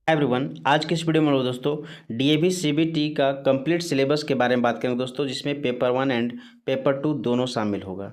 Everyone, आज के इस वीडियो में हम लोग दोस्तों डीएवी सीबीटी का कंप्लीट सिलेबस के बारे में बात करेंगे दोस्तों, जिसमें पेपर 1 एंड पेपर 2 दोनों शामिल होगा।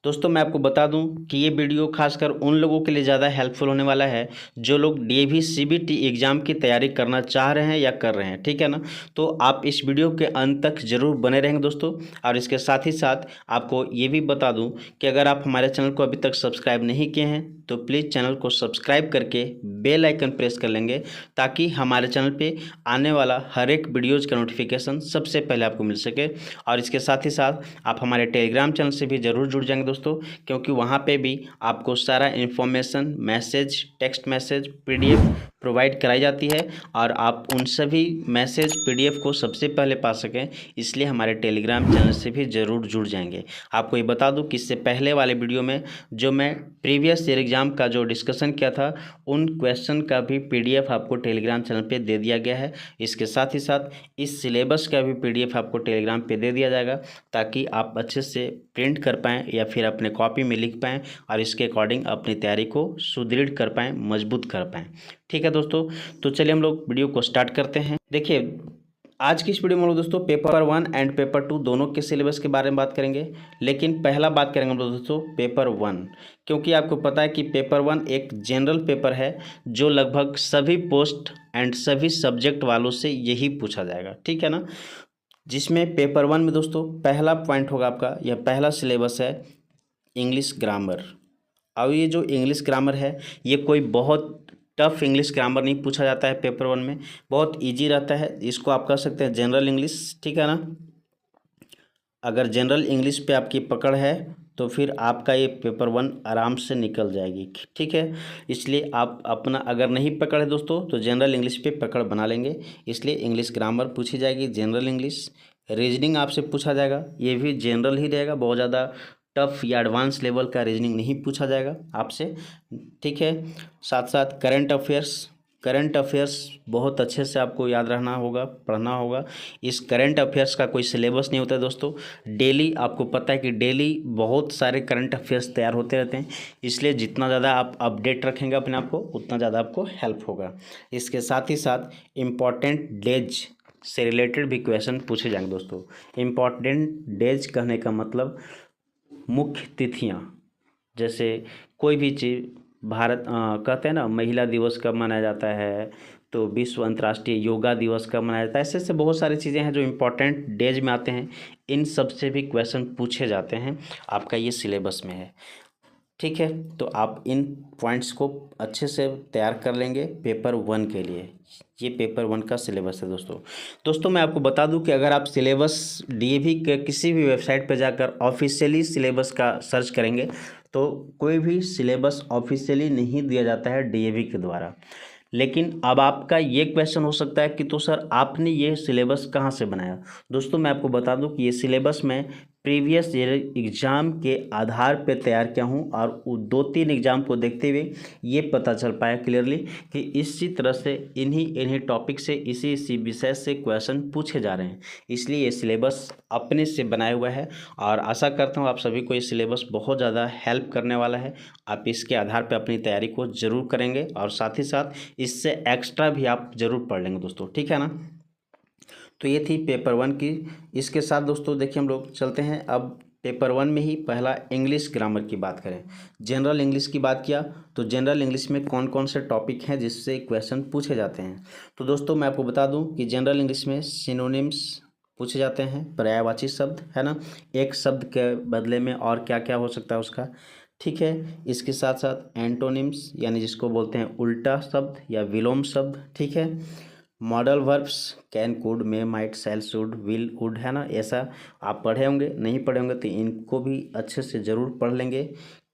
दोस्तों मैं आपको बता दूं कि ये वीडियो खासकर उन लोगों के लिए ज़्यादा हेल्पफुल होने वाला है जो लोग डीएवी सीबीटी एग्ज़ाम की तैयारी करना चाह रहे हैं या कर रहे हैं, ठीक है ना। तो आप इस वीडियो के अंत तक ज़रूर बने रहेंगे दोस्तों। और इसके साथ ही साथ आपको ये भी बता दूँ कि अगर आप हमारे चैनल को अभी तक सब्सक्राइब नहीं किए हैं तो प्लीज़ चैनल को सब्सक्राइब करके बेल आइकन प्रेस कर लेंगे, ताकि हमारे चैनल पे आने वाला हर एक वीडियोज़ का नोटिफिकेशन सबसे पहले आपको मिल सके। और इसके साथ ही साथ आप हमारे टेलीग्राम चैनल से भी ज़रूर जुड़ जाएंगे दोस्तों, क्योंकि वहाँ पे भी आपको सारा information, message, text message, PDF provide कराई जाती है और आप उन सभी मैसेज, पीडीएफ को सबसे पहले पा सकें, इसलिए हमारे टेलीग्राम चैनल से भी ज़रूर जुड़ जाएंगे। आपको ये बता दूं कि इससे पहले वाले वीडियो में जो मैं प्रीवियस ईयर एग्ज़ाम का जो डिस्कशन किया था, उन क्वेश्चन का भी पीडीएफ आपको टेलीग्राम चैनल पे दे दिया गया है। इसके साथ ही साथ इस सिलेबस का भी पीडीएफ आपको टेलीग्राम पे दे दिया जाएगा, ताकि आप अच्छे से प्रिंट कर पाएँ या फिर अपने कॉपी में लिख पाएँ और इसके अकॉर्डिंग अपनी तैयारी को सुदृढ़ कर पाएँ, मजबूत कर पाएँ। ठीक है दोस्तों, तो चलिए हम लोग वीडियो को स्टार्ट करते हैं। देखिए, आज की इस वीडियो में हम लोग दोस्तों पेपर 1 एंड पेपर 2 दोनों के सिलेबस के बारे में बात करेंगे। लेकिन पहला बात करेंगे हम लोग दोस्तों पेपर 1, क्योंकि आपको पता है कि पेपर 1 एक जनरल पेपर है जो लगभग सभी पोस्ट एंड सभी सब्जेक्ट वालों से यही पूछा जाएगा, ठीक है ना। जिसमें पेपर 1 में दोस्तों पहला पॉइंट होगा आपका, यह पहला सिलेबस है इंग्लिश ग्रामर। अब ये जो इंग्लिश ग्रामर है, ये कोई बहुत टफ इंग्लिश ग्रामर नहीं पूछा जाता है पेपर 1 में, बहुत इजी रहता है। इसको आप कह सकते हैं जनरल इंग्लिश, ठीक है ना। अगर जनरल इंग्लिश पे आपकी पकड़ है तो फिर आपका ये पेपर 1 आराम से निकल जाएगी, ठीक है। इसलिए आप अपना अगर नहीं पकड़ है दोस्तों तो जनरल इंग्लिश पे पकड़ बना लेंगे। इसलिए इंग्लिश ग्रामर पूछी जाएगी, जनरल इंग्लिश। रीजनिंग आपसे पूछा जाएगा, ये भी जनरल ही रहेगा, बहुत ज़्यादा टफ या एडवांस लेवल का रीजनिंग नहीं पूछा जाएगा आपसे, ठीक है। साथ साथ करंट अफेयर्स बहुत अच्छे से आपको याद रहना होगा, पढ़ना होगा। इस करंट अफेयर्स का कोई सिलेबस नहीं होता है दोस्तों, डेली आपको पता है कि डेली बहुत सारे करंट अफेयर्स तैयार होते रहते हैं। इसलिए जितना ज़्यादा आप अपडेट रखेंगे अपने आप को, उतना ज़्यादा आपको हेल्प होगा। इसके साथ ही साथ इम्पॉर्टेंट डेज से रिलेटेड भी क्वेश्चन पूछे जाएंगे दोस्तों। इम्पॉर्टेंट डेज कहने का मतलब मुख्य तिथियाँ, जैसे कोई भी चीज़ भारत कहते हैं ना, महिला दिवस कब मनाया जाता है, तो विश्व अंतर्राष्ट्रीय योगा दिवस कब मनाया जाता है, ऐसे ऐसे बहुत सारी चीज़ें हैं जो इम्पोर्टेंट डेज में आते हैं। इन सब से भी क्वेश्चन पूछे जाते हैं, आपका ये सिलेबस में है, ठीक है। तो आप इन पॉइंट्स को अच्छे से तैयार कर लेंगे पेपर 1 के लिए। ये पेपर 1 का सिलेबस है दोस्तों मैं आपको बता दूं कि अगर आप सिलेबस डीएवी के किसी भी वेबसाइट पर जाकर ऑफिशियली सिलेबस का सर्च करेंगे तो कोई भी सिलेबस ऑफिशियली नहीं दिया जाता है डीएवी के द्वारा। लेकिन अब आपका ये क्वेश्चन हो सकता है कि तो सर आपने ये सिलेबस कहाँ से बनाया। दोस्तों मैं आपको बता दूं कि ये सिलेबस मैं प्रीवियस ईयर एग्ज़ाम के आधार पर तैयार किया हूँ, और 2-3 एग्ज़ाम को देखते हुए ये पता चल पाया क्लियरली कि इसी तरह से इन्हीं टॉपिक से इसी विषय से क्वेश्चन पूछे जा रहे हैं। इसलिए ये सिलेबस अपने से बनाया हुआ है, और आशा करता हूँ आप सभी को ये सिलेबस बहुत ज़्यादा हेल्प करने वाला है। आप इसके आधार पर अपनी तैयारी को ज़रूर करेंगे, और साथ ही साथ इससे एक्स्ट्रा भी आप ज़रूर पढ़ लेंगे दोस्तों, ठीक है ना। तो ये थी पेपर 1 की। इसके साथ दोस्तों देखिए हम लोग चलते हैं अब पेपर 1 में ही पहला इंग्लिश ग्रामर की बात करें। जनरल इंग्लिश की बात किया तो जनरल इंग्लिश में कौन कौन से टॉपिक हैं जिससे क्वेश्चन पूछे जाते हैं। तो दोस्तों मैं आपको बता दूं कि जनरल इंग्लिश में सिनोनिम्स पूछे जाते हैं, पर्यायवाची शब्द, है ना। एक शब्द के बदले में और क्या क्या हो सकता है उसका, ठीक है। इसके साथ साथ एंटोनिम्स, यानी जिसको बोलते हैं उल्टा शब्द या विलोम शब्द, ठीक है। Modal verbs can, could, may, might, shall, should, will, would, है ना। ऐसा आप पढ़े होंगे, नहीं पढ़े होंगे तो इनको भी अच्छे से ज़रूर पढ़ लेंगे।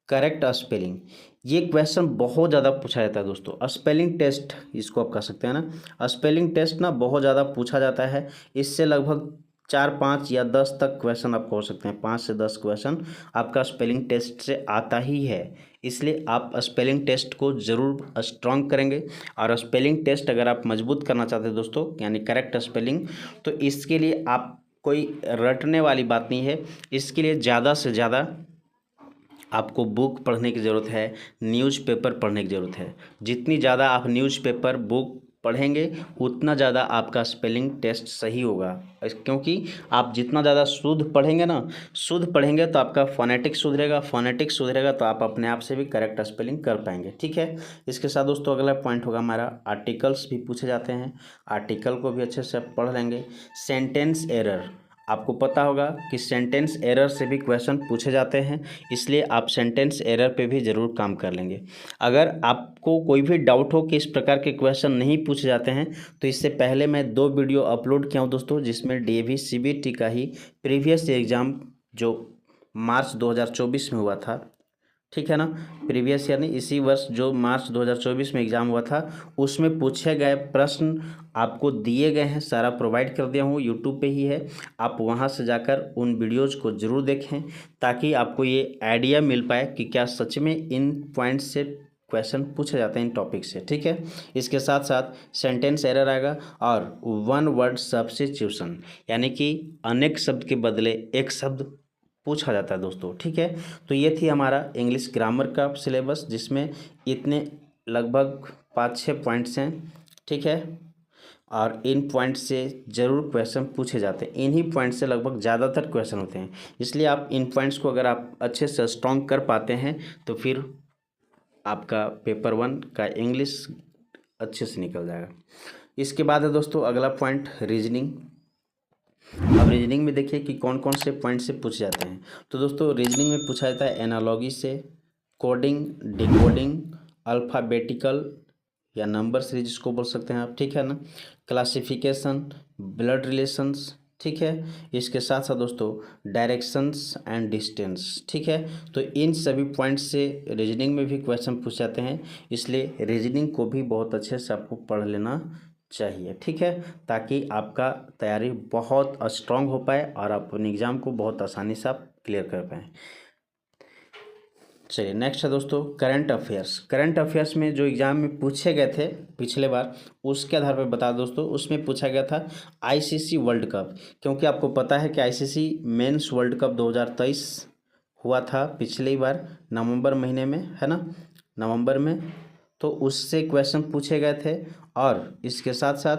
करेक्ट स्पेलिंग, ये क्वेश्चन बहुत ज़्यादा पूछा जाता है दोस्तों। स्पेलिंग टेस्ट इसको आप कह सकते हैं ना। स्पेलिंग टेस्ट ना बहुत ज़्यादा पूछा जाता है, इससे लगभग 4-5 या 10 तक क्वेश्चन आप हो सकते हैं। 5 से 10 क्वेश्चन आपका स्पेलिंग टेस्ट से आता ही है, इसलिए आप स्पेलिंग टेस्ट को ज़रूर स्ट्रॉन्ग करेंगे। और स्पेलिंग टेस्ट अगर आप मजबूत करना चाहते हैं दोस्तों, यानी करेक्ट स्पेलिंग, तो इसके लिए आप कोई रटने वाली बात नहीं है। इसके लिए ज़्यादा से ज़्यादा आपको बुक पढ़ने की ज़रूरत है, न्यूज़पेपर पढ़ने की ज़रूरत है। जितनी ज़्यादा आप न्यूज़पेपर, बुक पढ़ेंगे उतना ज़्यादा आपका स्पेलिंग टेस्ट सही होगा, क्योंकि आप जितना ज़्यादा शुद्ध पढ़ेंगे ना, शुद्ध पढ़ेंगे तो आपका फोनेटिक्स सुधरेगा, फोनेटिक्स सुधरेगा तो आप अपने आप से भी करेक्ट स्पेलिंग कर पाएंगे। ठीक है, इसके साथ दोस्तों अगला पॉइंट होगा हमारा आर्टिकल्स भी पूछे जाते हैं, आर्टिकल को भी अच्छे से आप पढ़ लेंगे। सेंटेंस एरर, आपको पता होगा कि सेंटेंस एरर से भी क्वेश्चन पूछे जाते हैं, इसलिए आप सेंटेंस एरर पे भी ज़रूर काम कर लेंगे। अगर आपको कोई भी डाउट हो कि इस प्रकार के क्वेश्चन नहीं पूछे जाते हैं तो इससे पहले मैं 2 वीडियो अपलोड किया हूँ दोस्तों, जिसमें डीएवी सीबीटी का ही प्रीवियस एग्ज़ाम जो मार्च 2024 में हुआ था, ठीक है ना, प्रीवियस ईयर नहीं, इसी वर्ष जो मार्च 2024 में एग्ज़ाम हुआ था उसमें पूछे गए प्रश्न आपको दिए गए हैं, सारा प्रोवाइड कर दिया हूँ, यूट्यूब पे ही है, आप वहाँ से जाकर उन वीडियोज़ को ज़रूर देखें ताकि आपको ये आइडिया मिल पाए कि क्या सच में इन पॉइंट्स से क्वेश्चन पूछे जाते हैं इन टॉपिक से। ठीक है, इसके साथ साथ सेंटेंस एरर आएगा और 1 वर्ड सब्स्टिट्यूशन, यानी कि अनेक शब्द के बदले एक शब्द पूछा जाता है दोस्तों। ठीक है, तो ये थी हमारा इंग्लिश ग्रामर का सिलेबस, जिसमें इतने लगभग 5-6 पॉइंट्स हैं। ठीक है, और इन पॉइंट से ज़रूर क्वेश्चन पूछे जाते हैं, इन्हीं पॉइंट से लगभग ज़्यादातर क्वेश्चन होते हैं, इसलिए आप इन पॉइंट्स को अगर आप अच्छे से स्ट्रॉन्ग कर पाते हैं तो फिर आपका पेपर 1 का इंग्लिश अच्छे से निकल जाएगा। इसके बाद है दोस्तों अगला पॉइंट रीजनिंग। अब रीजनिंग में देखिए कि कौन कौन से पॉइंट से पूछे जाते हैं। तो दोस्तों रीजनिंग में पूछा जाता है एनालॉजी से, कोडिंग, डिकोडिंग, अल्फ़ाबेटिकल या नंबर सीरीज जिसको बोल सकते हैं आप, ठीक है ना, क्लासिफिकेशन, ब्लड रिलेशंस, ठीक है, इसके साथ साथ दोस्तों डायरेक्शंस एंड डिस्टेंस। ठीक है, तो इन सभी पॉइंट्स से रीजनिंग में भी क्वेश्चन पूछ जाते हैं, इसलिए रीजनिंग को भी बहुत अच्छे से आपको पढ़ लेना चाहिए। ठीक है, ताकि आपका तैयारी बहुत स्ट्रांग हो पाए और आप अपने एग्ज़ाम को बहुत आसानी से आप क्लियर कर पाएँ। चलिए नेक्स्ट है दोस्तों करंट अफेयर्स। करंट अफेयर्स में जो एग्ज़ाम में पूछे गए थे पिछले बार, उसके आधार पर बता दोस्तों, उसमें पूछा गया था आईसीसी वर्ल्ड कप, क्योंकि आपको पता है कि आईसीसी मेंस वर्ल्ड कप 2023 हुआ था पिछली बार नवंबर महीने में, है ना, नवंबर में, तो उससे क्वेश्चन पूछे गए थे। और इसके साथ साथ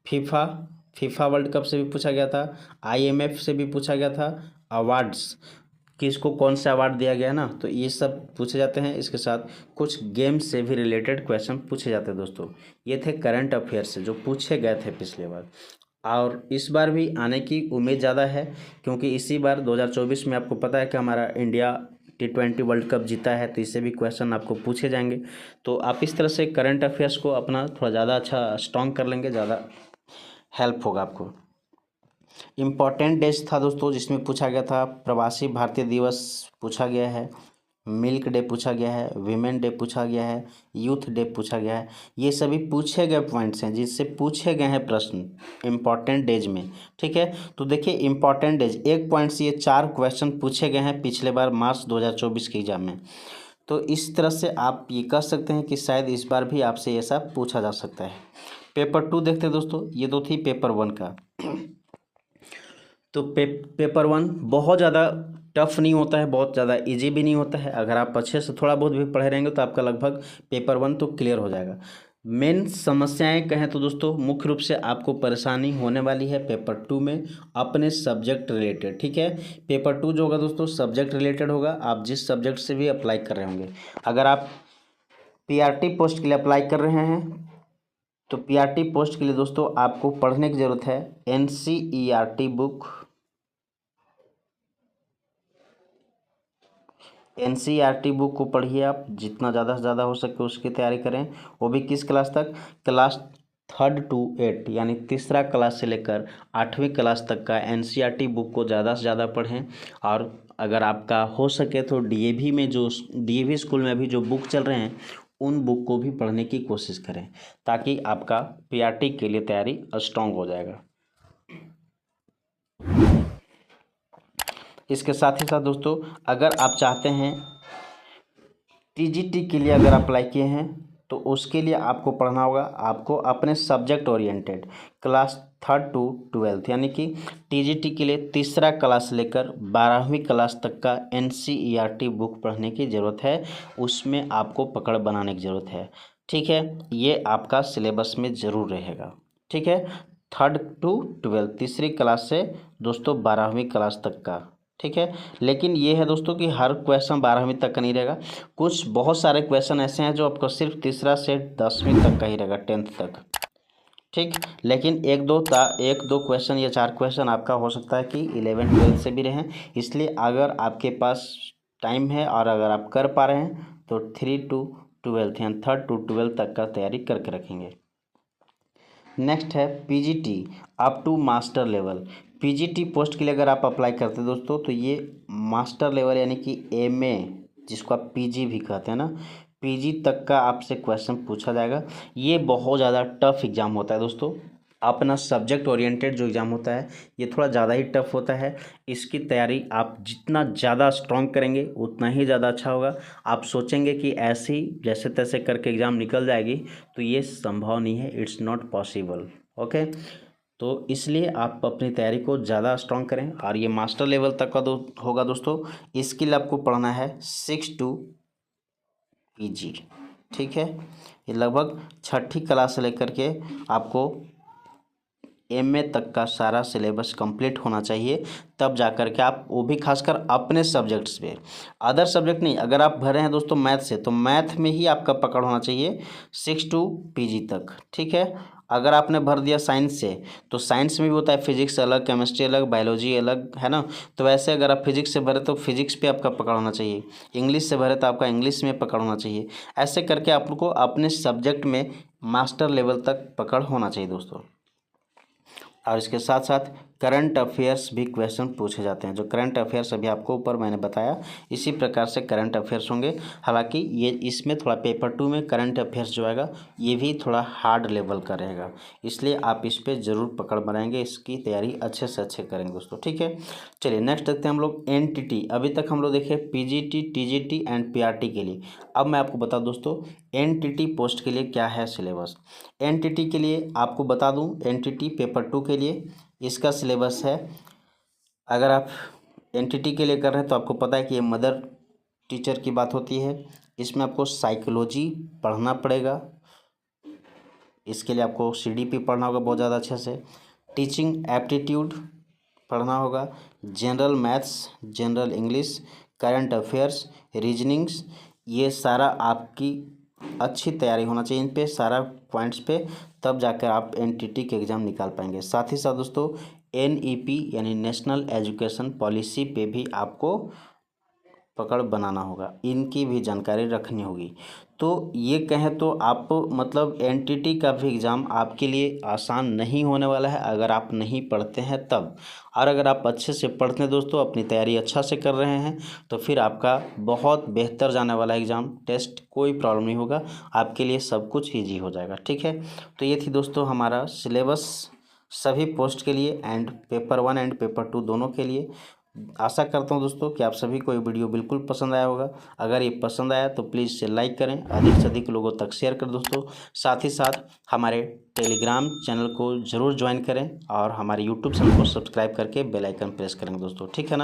फीफा वर्ल्ड कप से भी पूछा गया था, आईएमएफ से भी पूछा गया था, अवार्ड्स किसको कौन सा अवार्ड दिया गया ना, तो ये सब पूछे जाते हैं। इसके साथ कुछ गेम से भी रिलेटेड क्वेश्चन पूछे जाते हैं दोस्तों। ये थे करंट अफेयर से जो पूछे गए थे पिछले बार, और इस बार भी आने की उम्मीद ज़्यादा है, क्योंकि इसी बार 2024 में आपको पता है कि हमारा इंडिया T20 वर्ल्ड कप जीता है, तो इससे भी क्वेश्चन आपको पूछे जाएंगे। तो आप इस तरह से करंट अफेयर्स को अपना थोड़ा ज़्यादा अच्छा स्ट्रॉन्ग कर लेंगे, ज़्यादा हेल्प होगा आपको। इम्पॉर्टेंट डेज था दोस्तों, जिसमें पूछा गया था प्रवासी भारतीय दिवस पूछा गया है, मिल्क डे पूछा गया है, वीमेन डे पूछा गया है, यूथ डे पूछा गया है। ये सभी पूछे गए पॉइंट्स हैं जिससे पूछे गए हैं प्रश्न इम्पॉर्टेंट डेज में। ठीक है, तो देखिए इम्पॉर्टेंट डेज एक पॉइंट से ये 4 क्वेश्चन पूछे गए हैं पिछले बार मार्च 2024 के एग्जाम में। तो इस तरह से आप ये कह सकते हैं कि शायद इस बार भी आपसे ऐसा पूछा जा सकता है। पेपर 2 देखते हैं दोस्तों, ये तो थी पेपर 1 का। तो पेपर 1 बहुत ज़्यादा टफ नहीं होता है, बहुत ज़्यादा इजी भी नहीं होता है। अगर आप अच्छे से थोड़ा बहुत भी पढ़े रहेंगे तो आपका लगभग पेपर 1 तो क्लियर हो जाएगा। मेन समस्याएं कहें तो दोस्तों मुख्य रूप से आपको परेशानी होने वाली है पेपर 2 में अपने सब्जेक्ट रिलेटेड। ठीक है, पेपर 2 जो होगा दोस्तों सब्जेक्ट रिलेटेड होगा, आप जिस सब्जेक्ट से भी अप्लाई कर रहे होंगे। अगर आप पीआरटी पोस्ट के लिए अप्लाई कर रहे हैं तो पीआरटी पोस्ट के लिए दोस्तों आपको पढ़ने की ज़रूरत है एनसीईआरटी बुक, एनसीईआरटी बुक को पढ़िए आप, जितना ज़्यादा से ज़्यादा हो सके उसकी तैयारी करें। वो भी किस क्लास तक, क्लास 3rd to 8 यानी तीसरा क्लास से लेकर 8वीं क्लास तक का एनसीईआरटी बुक को ज़्यादा से ज़्यादा पढ़ें। और अगर आपका हो सके तो डीएवी में जो डीएवी स्कूल में अभी जो बुक चल रहे हैं उन बुक को भी पढ़ने की कोशिश करें, ताकि आपका पीआरटी के लिए तैयारी स्ट्रांग हो जाएगा। इसके साथ ही साथ दोस्तों अगर आप चाहते हैं टीजीटी के लिए अगर अप्लाई किए हैं तो उसके लिए आपको पढ़ना होगा, आपको अपने subject oriented class 3rd to 12th यानी कि टीजीटी के लिए तीसरा क्लास से लेकर 12वीं क्लास तक का एनसीईआरटी बुक पढ़ने की ज़रूरत है। उसमें आपको पकड़ बनाने की ज़रूरत है। ठीक है, ये आपका सिलेबस में ज़रूर रहेगा। ठीक है, 3rd to 12th, तीसरी क्लास से दोस्तों 12वीं क्लास तक का। ठीक है, लेकिन ये है दोस्तों कि हर क्वेश्चन 12वीं तक का नहीं रहेगा। कुछ बहुत सारे क्वेश्चन ऐसे हैं जो आपको सिर्फ तीसरा से 10वीं तक का ही रहेगा, 10th तक। ठीक, लेकिन एक दो क्वेश्चन या 4 क्वेश्चन आपका हो सकता है कि 11 12 से भी रहें। इसलिए अगर आपके पास टाइम है और अगर आप कर पा रहे हैं तो 3 to 12 यानी 3rd to 12 तक का तैयारी करके रखेंगे। नेक्स्ट है PGT up to master level. PGT post के लिए अगर आप अप्लाई करते हैं दोस्तों तो ये मास्टर लेवल यानी कि एमए, जिसको आप पीजी भी कहते हैं ना, पीजी तक का आपसे क्वेश्चन पूछा जाएगा। ये बहुत ज़्यादा टफ एग्ज़ाम होता है दोस्तों। अपना सब्जेक्ट ओरिएंटेड जो एग्ज़ाम होता है ये थोड़ा ज़्यादा ही टफ होता है। इसकी तैयारी आप जितना ज़्यादा स्ट्रॉन्ग करेंगे उतना ही ज़्यादा अच्छा होगा। आप सोचेंगे कि ऐसे ही जैसे तैसे करके एग्ज़ाम निकल जाएगी, तो ये संभव नहीं है, इट्स नॉट पॉसिबल। ओके, तो इसलिए आप अपनी तैयारी को ज़्यादा स्ट्रॉन्ग करें। और ये मास्टर लेवल तक का होगा दोस्तों। इसके लिए आपको पढ़ना है 6 to पीजी। ठीक है, ये लगभग 6ठी क्लास से लेकर के आपको एमए तक का सारा सिलेबस कंप्लीट होना चाहिए, तब जा कर के आप, वो भी खासकर अपने सब्जेक्ट्स पे, अदर सब्जेक्ट नहीं। अगर आप भरे हैं दोस्तों मैथ से, तो मैथ में ही आपका पकड़ होना चाहिए 6 to पीजी तक। ठीक है, अगर आपने भर दिया साइंस से, तो साइंस में भी होता है फिजिक्स अलग, केमिस्ट्री अलग, बायोलॉजी अलग, है ना। तो वैसे अगर आप फिजिक्स से भरे तो फिजिक्स पे आपका पकड़ होना चाहिए, इंग्लिश से भरे तो आपका इंग्लिश में पकड़ होना चाहिए। ऐसे करके आपको अपने सब्जेक्ट में मास्टर लेवल तक पकड़ होना चाहिए दोस्तों। और इसके साथ साथ करंट अफेयर्स भी क्वेश्चन पूछे जाते हैं। जो करंट अफेयर्स अभी आपको ऊपर मैंने बताया, इसी प्रकार से करंट अफेयर्स होंगे। हालांकि ये इसमें थोड़ा पेपर 2 में करंट अफेयर्स जो आएगा ये भी थोड़ा हार्ड लेवल का रहेगा, इसलिए आप इस पर ज़रूर पकड़ बनाएंगे, इसकी तैयारी अच्छे से अच्छे करेंगे दोस्तों। ठीक है, चलिए नेक्स्ट देखते हैं हम लोग एनटीटी। अभी तक हम लोग देखे पीजीटी, टीजीटी एंड पीआरटी के लिए। अब मैं आपको बता दूं दोस्तों एनटीटी पोस्ट के लिए क्या है सिलेबस। एनटीटी के लिए आपको बता दूं, एनटीटी पेपर 2 के लिए इसका सिलेबस है। अगर आप एनटीटी के लिए कर रहे हैं तो आपको पता है कि ये मदर टीचर की बात होती है। इसमें आपको साइकोलॉजी पढ़ना पड़ेगा, इसके लिए आपको सीडीपी पढ़ना होगा बहुत ज़्यादा अच्छे से। टीचिंग एप्टीट्यूड पढ़ना होगा, general maths, general English, current affairs, reasonings, ये सारा आपकी अच्छी तैयारी होना चाहिए इन पे सारा पॉइंट्स पे, तब जाकर आप एनटीटी के एग्ज़ाम निकाल पाएंगे। साथ ही साथ दोस्तों एनईपी यानी नेशनल एजुकेशन पॉलिसी पे भी आपको पकड़ बनाना होगा, इनकी भी जानकारी रखनी होगी। तो ये कहें तो आप मतलब एनटीटी का भी एग्ज़ाम आपके लिए आसान नहीं होने वाला है अगर आप नहीं पढ़ते हैं तब। और अगर आप अच्छे से पढ़ते हैं दोस्तों, अपनी तैयारी अच्छा से कर रहे हैं, तो फिर आपका बहुत बेहतर जाने वाला एग्ज़ाम टेस्ट, कोई प्रॉब्लम नहीं होगा, आपके लिए सब कुछ ईजी हो जाएगा। ठीक है, तो ये थी दोस्तों हमारा सिलेबस सभी पोस्ट के लिए एंड पेपर 1 एंड पेपर 2 दोनों के लिए। आशा करता हूं दोस्तों कि आप सभी को ये वीडियो बिल्कुल पसंद आया होगा। अगर ये पसंद आया तो प्लीज़ इसे लाइक करें, अधिक से अधिक लोगों तक शेयर करें दोस्तों। साथ ही साथ हमारे टेलीग्राम चैनल को ज़रूर ज्वाइन करें और हमारे यूट्यूब चैनल को सब्सक्राइब करके बेल आइकन प्रेस करेंगे दोस्तों। ठीक है ना।